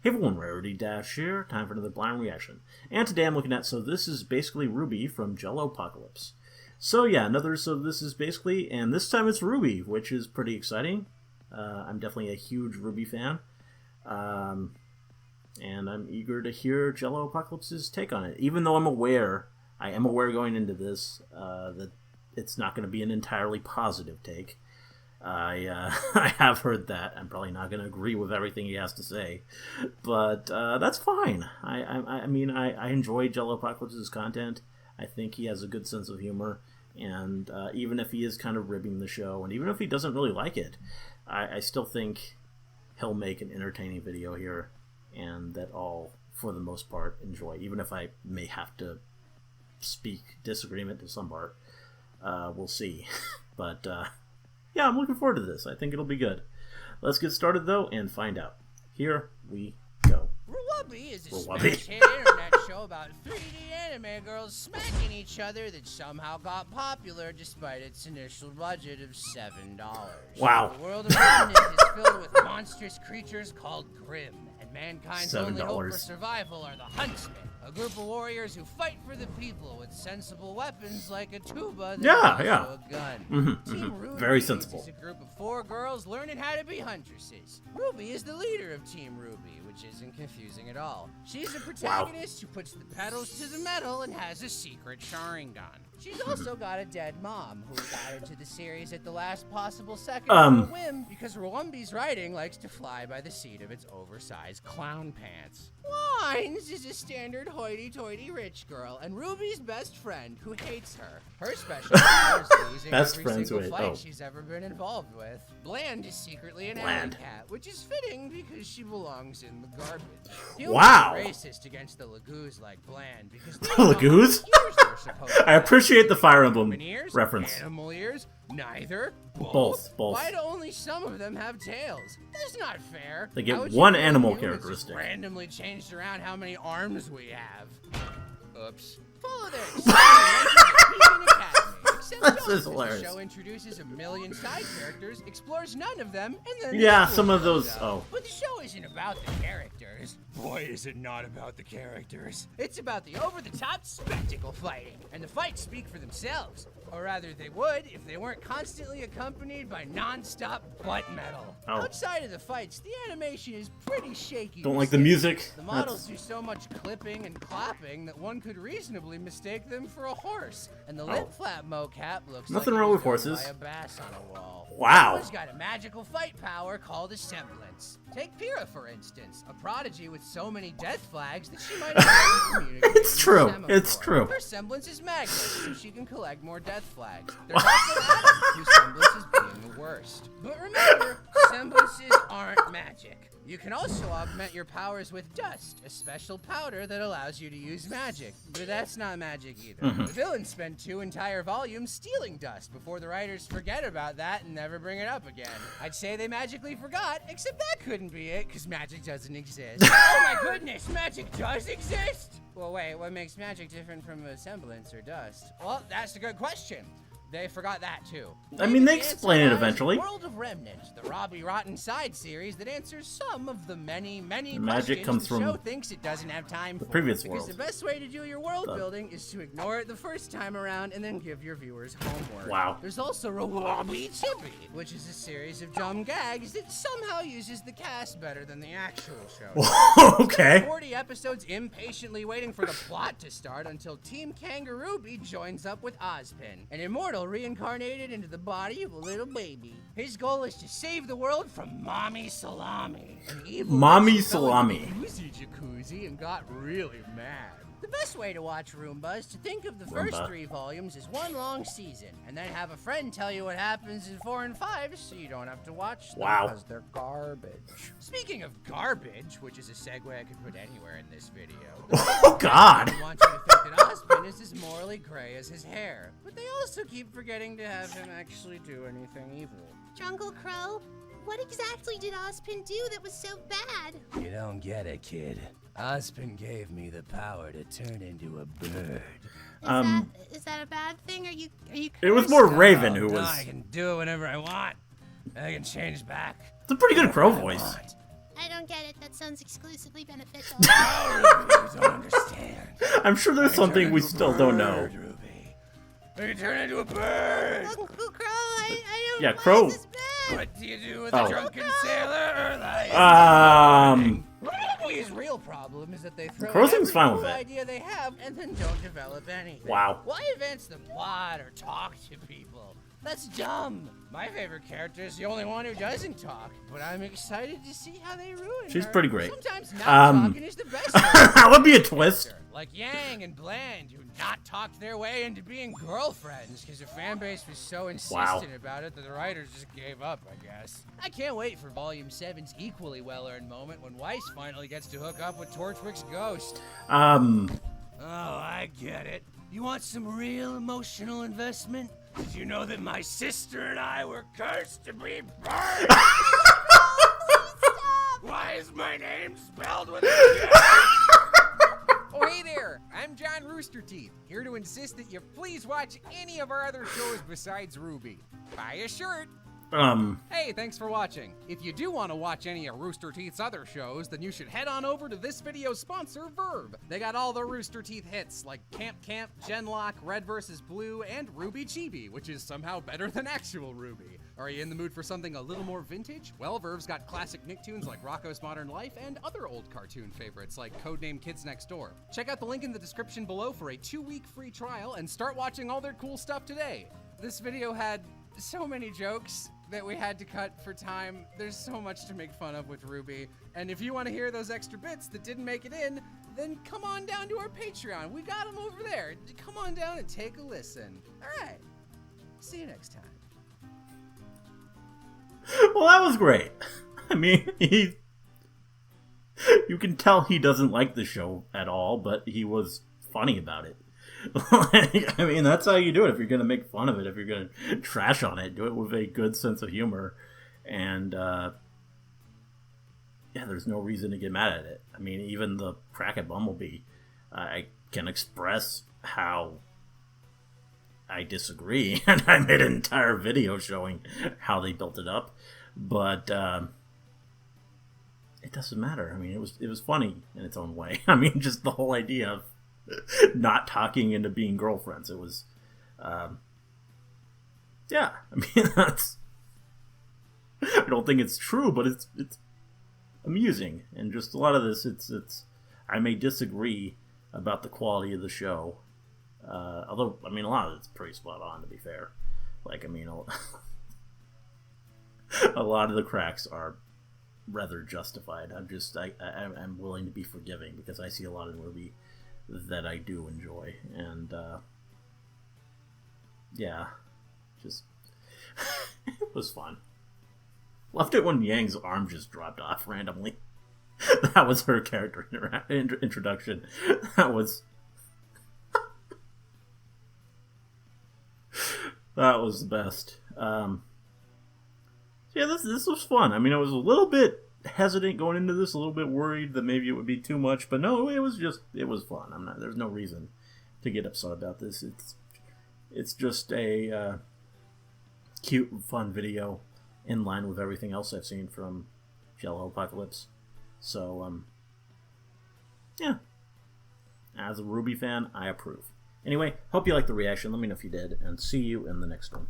Hey everyone, Rarity Dash here, time for another blind reaction. And today I'm looking at, so this is basically RWBY from JelloApocalypse. So yeah, this is basically, and this time it's RWBY, which is pretty exciting. I'm definitely a huge RWBY fan. And I'm eager to hear JelloApocalypse's take on it. Even though I am aware going into this, that it's not going to be an entirely positive take. I have heard that. I'm probably not going to agree with everything he has to say, but that's fine. I mean, I enjoy JelloApocalypse's content. I think he has a good sense of humor, and even if he is kind of ribbing the show, and even if he doesn't really like it, I still think he'll make an entertaining video here, and that all, for the most part, enjoy, even if I may have to speak disagreement to some part. We'll see. But yeah, I'm looking forward to this. I think it'll be good. Let's get started, though, and find out. Here we go. RWBY is a smash-hit internet show about 3D anime girls smacking each other that somehow got popular despite its initial budget of $7. Wow. The world of Remnant is filled with monstrous creatures called Grimm, and mankind's only hope for survival are the Huntsmen, a group of warriors who fight for the people with sensible weapons like a tuba that's also a gun. Team RWBY Very sensible. is a group of 4 girls learning how to be huntresses. Ruby is the leader of Team RWBY, which isn't confusing at all. She's a protagonist who puts the pedals to the metal and has a secret Sharingan. She's also got a dead mom who got into the series at the last possible second for a whim because RWBY's writing likes to fly by the seat of its oversized clown pants. Wines is a standard hoity-toity rich girl and Ruby's best friend who hates her. Her special power is losing every single fight she's ever been involved with. Bland is secretly an alley cat, which is fitting because she belongs in the garbage. Wow! Racist against the Lagoos like Bland because Lagoos? I appreciate the Fire Emblem reference. Animal ears? Neither. Both. Why do only some of them have tails? That's not fair. They get one animal characteristic. Randomly changed around how many arms we have. Oops. Follow their This is hilarious. The show introduces a million side characters, explores none of them, and some then of those. But the show isn't about the characters. Boy, is it not about the characters. It's about the over-the-top spectacle fighting, and the fights speak for themselves. Or rather, they would if they weren't constantly accompanied by non-stop butt metal. Outside of the fights, the animation is pretty shaky. Don't like the music. The models do so much clipping and clapping that one could reasonably mistake them for a horse. And the lip flap mocap looks nothing like wrong with horses. By a bass on a wall. Wow. She's got a magical fight power called a semblance. Take Pyrrha, for instance, a prodigy with so many death flags that she might have communicated. It's true. It's true. Her semblance is magnet, so she can collect more death flags. There's also Adam, whose semblance is being the worst. But remember, semblances aren't magic. You can also augment your powers with dust, a special powder that allows you to use magic. But that's not magic either. The villains spend 2 entire volumes stealing dust before the writers forget about that and never bring it up again. I'd say they magically forgot, except that couldn't be it, because magic doesn't exist. Oh my goodness, magic does exist? Well, wait, what makes magic different from a semblance or dust? Well, that's a good question. They forgot that too. I mean, they explain it eventually. World of Remnant, the Robbie Rotten side series that answers some of the many magic comes from the show thinks it doesn't have time for. The previous because world. The best way to do your world building is to ignore it the first time around and then give your viewers homework. Wow. There's also RWBY Chippy, which is a series of dumb gags that somehow uses the cast better than the actual show. Okay. 40 episodes impatiently waiting for the plot to start until Team KangarooBee joins up with Ozpin, an immortal reincarnated into the body of a little baby. His goal is to save the world from Mommy Salami, an evil Mommy Salami. Jacuzzi and got really mad. The best way to watch Roomba is to think of the first 3 volumes as one long season, and then have a friend tell you what happens in 4 and 5 so you don't have to watch them because they're garbage. Speaking of garbage, which is a segue I could put anywhere in this video. Oh God! I want you to think that Ozpin is as morally gray as his hair, but they also keep forgetting to have him actually do anything evil. Jungle Crow, what exactly did Ozpin do that was so bad? You don't get it, kid. Ozpin gave me the power to turn into a bird. Is that a bad thing? Are you It was more Raven who was. I can do it whenever I want. I can change back. It's a pretty good crow voice. I don't get it. That sounds exclusively beneficial. You don't understand. I'm sure there's something we still don't know. Ruby. I can turn into a bird. Uncle Crow, I don't. Yeah, why Crow. is this bad? What do you do with Oh. a drunken sailor or like? Ruby's real problem is that they throw Crow every seems fine cool with it. idea they have and then don't develop anything. Wow. Why advance the plot or talk to people? That's dumb. My favorite character is the only one who doesn't talk, but I'm excited to see how they ruin She's her. pretty great. Sometimes not talking is the best. That would be a twist. Like Yang and Bland, who not talked their way into being girlfriends because the fan base was so insistent about it that the writers just gave up, I guess. I can't wait for Volume 7's equally well-earned moment when Weiss finally gets to hook up with Torchwick's ghost. Oh, I get it. You want some real emotional investment? Did you know that my sister and I were cursed to be burned? Why is my name spelled with a J? Oh, hey there! I'm John Rooster Teeth, here to insist that you please watch any of our other shows besides RWBY. Buy a shirt! Hey, thanks for watching. If you do want to watch any of Rooster Teeth's other shows, then you should head on over to this video's sponsor, Verb. They got all the Rooster Teeth hits, like Camp Camp, Genlock, Red vs. Blue, and Ruby Chibi, which is somehow better than actual RWBY. Are you in the mood for something a little more vintage? Well, Verb's got classic Nicktoons like Rocko's Modern Life and other old cartoon favorites like Codename Kids Next Door. Check out the link in the description below for a 2-week free trial and start watching all their cool stuff today. This video had so many jokes that we had to cut for time. There's so much to make fun of with RWBY. And if you want to hear those extra bits that didn't make it in, then come on down to our Patreon. We got them over there. Come on down and take a listen. All right. See you next time. Well, that was great. I mean, you can tell he doesn't like the show at all, but he was funny about it. I mean, that's how you do it. If you're going to make fun of it, if you're going to trash on it, do it with a good sense of humor. And, yeah, there's no reason to get mad at it. I mean, even the crack at Bumblebee, I can express how I disagree. And I made an entire video showing how they built it up. But, it doesn't matter. I mean, it was funny in its own way. I mean, just the whole idea of not talking into being girlfriends. It was, yeah. I mean, that's. I don't think it's true, but it's amusing, and just a lot of this. It's. I may disagree about the quality of the show, although I mean a lot of it's pretty spot on. To be fair, like I mean, a lot of the cracks are rather justified. I'm willing to be forgiving because I see a lot of RWBY that I do enjoy, and yeah, just it was fun. Loved it when Yang's arm just dropped off randomly. That was her character introduction. That was the best. Yeah, this was fun. I mean, I was a little bit hesitant going into this, a little bit worried that maybe it would be too much, but no, it was fun. There's no reason to get upset about this. It's just a cute and fun video in line with everything else I've seen from JelloApocalypse. So, yeah. As a RWBY fan, I approve. Anyway, hope you liked the reaction. Let me know if you did, and see you in the next one.